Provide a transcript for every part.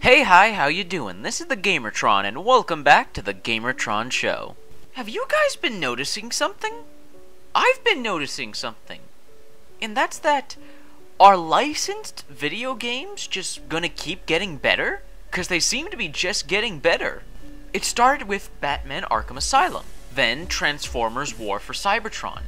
Hey, hi, how you doing? This is the Gamertron, and welcome back to the Gamertron Show. Have you guys been noticing something? I've been noticing something. And that's that, are licensed video games just gonna keep getting better? Because they seem to be just getting better. It started with Batman Arkham Asylum, then Transformers War for Cybertron.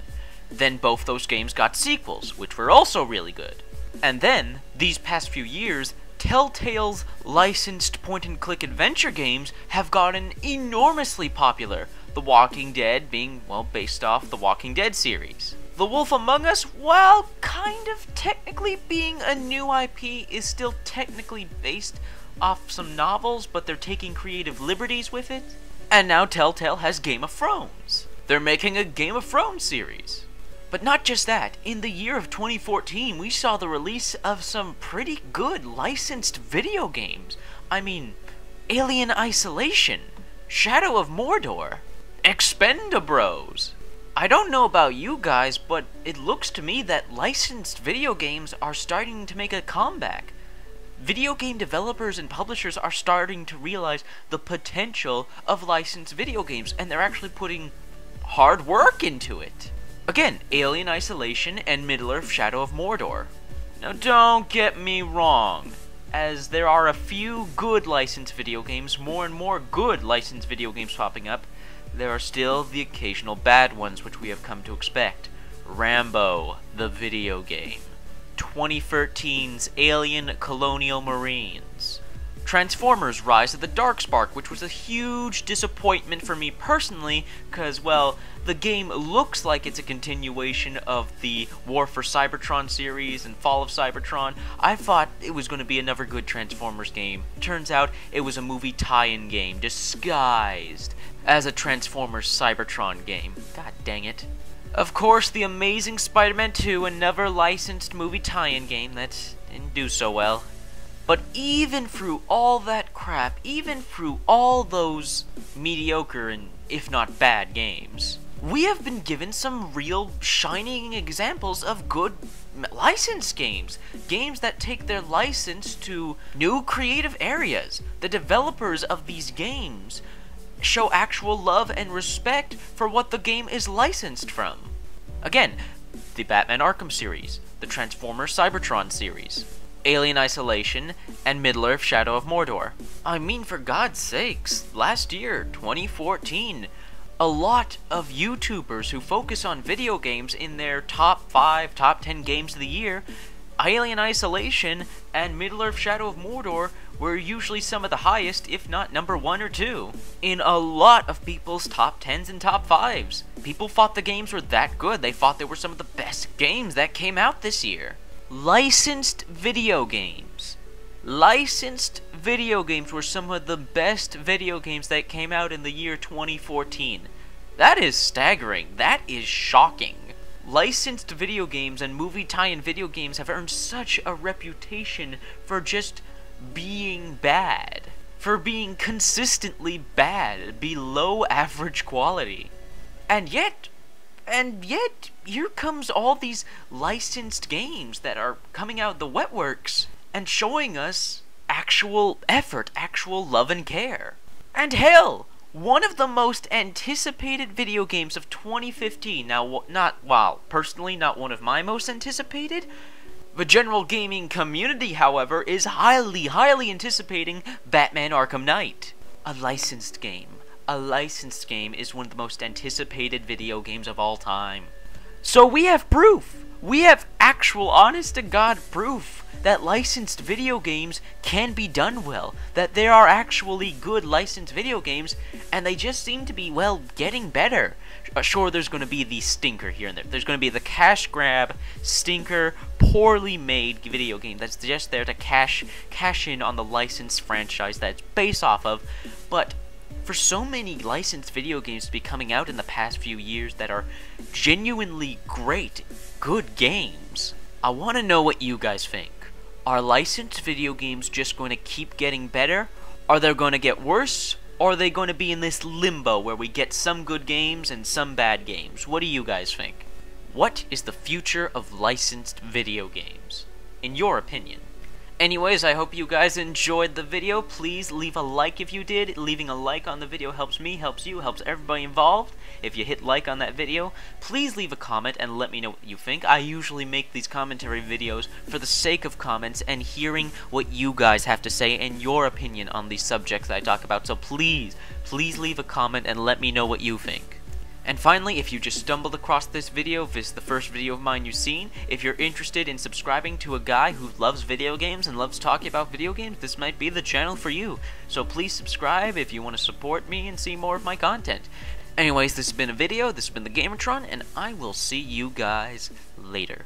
Then both those games got sequels, which were also really good. And then, these past few years, Telltale's licensed point-and-click adventure games have gotten enormously popular, The Walking Dead being, well, based off the Walking Dead series. The Wolf Among Us, while kind of technically being a new IP, is still technically based off some novels, but they're taking creative liberties with it. And now Telltale has Game of Thrones. They're making a Game of Thrones series. But not just that, in the year of 2014, we saw the release of some pretty good licensed video games. I mean, Alien Isolation, Shadow of Mordor, Expendabros. I don't know about you guys, but it looks to me that licensed video games are starting to make a comeback. Video game developers and publishers are starting to realize the potential of licensed video games, and they're actually putting hard work into it. Again, Alien Isolation and Middle-earth Shadow of Mordor. Now don't get me wrong, as there are a few good licensed video games, more and more good licensed video games popping up, there are still the occasional bad ones which we have come to expect. Rambo, the video game. 2013's Alien Colonial Marines. Transformers Rise of the Darkspark, which was a huge disappointment for me personally, because, well, the game looks like it's a continuation of the War for Cybertron series and Fall of Cybertron. I thought it was going to be another good Transformers game. Turns out it was a movie tie-in game, disguised as a Transformers Cybertron game. God dang it. Of course, The Amazing Spider-Man 2, another licensed movie tie-in game that didn't do so well. But even through all that crap, even through all those mediocre and if not bad games, we have been given some real shining examples of good licensed games. Games that take their license to new creative areas. The developers of these games show actual love and respect for what the game is licensed from. Again, the Batman Arkham series, the Transformers Cybertron series, Alien Isolation, and Middle-earth Shadow of Mordor. I mean, for God's sakes, last year, 2014, a lot of YouTubers who focus on video games in their top 5, top 10 games of the year, Alien Isolation and Middle-earth Shadow of Mordor were usually some of the highest, if not number 1 or 2, in a lot of people's top 10s and top 5s. People thought the games were that good. They thought they were some of the best games that came out this year. Licensed video games. Licensed video games were some of the best video games that came out in the year 2014. That is staggering. That is shocking. Licensed video games and movie tie-in video games have earned such a reputation for just being bad. For being consistently bad, below average quality. And yet, here comes all these licensed games that are coming out of the wetworks and showing us actual effort, actual love and care. And hell, one of the most anticipated video games of 2015, now, personally not one of my most anticipated. The general gaming community, however, is highly anticipating Batman Arkham Knight, a licensed game. A licensed game is one of the most anticipated video games of all time. So we have proof. We have actual honest-to-God proof that licensed video games can be done well. That there are actually good licensed video games, and they just seem to be, well, getting better. Sure, there's going to be the stinker here and there. There's going to be the cash grab, stinker, poorly made video game that's just there to cash in on the licensed franchise that it's based off of. But for so many licensed video games to be coming out in the past few years that are genuinely great, good games, I want to know what you guys think. Are licensed video games just going to keep getting better? Are they going to get worse? Or are they going to be in this limbo where we get some good games and some bad games? What do you guys think? What is the future of licensed video games, in your opinion? Anyways, I hope you guys enjoyed the video. Please leave a like if you did. Leaving a like on the video helps me, helps you, helps everybody involved. If you hit like on that video, please leave a comment and let me know what you think. I usually make these commentary videos for the sake of comments and hearing what you guys have to say and your opinion on these subjects that I talk about. So please leave a comment and let me know what you think. And finally, if you just stumbled across this video, if it's the first video of mine you've seen, if you're interested in subscribing to a guy who loves video games and loves talking about video games, this might be the channel for you. So please subscribe if you want to support me and see more of my content. Anyways, this has been a video, this has been the Gamertron, and I will see you guys later.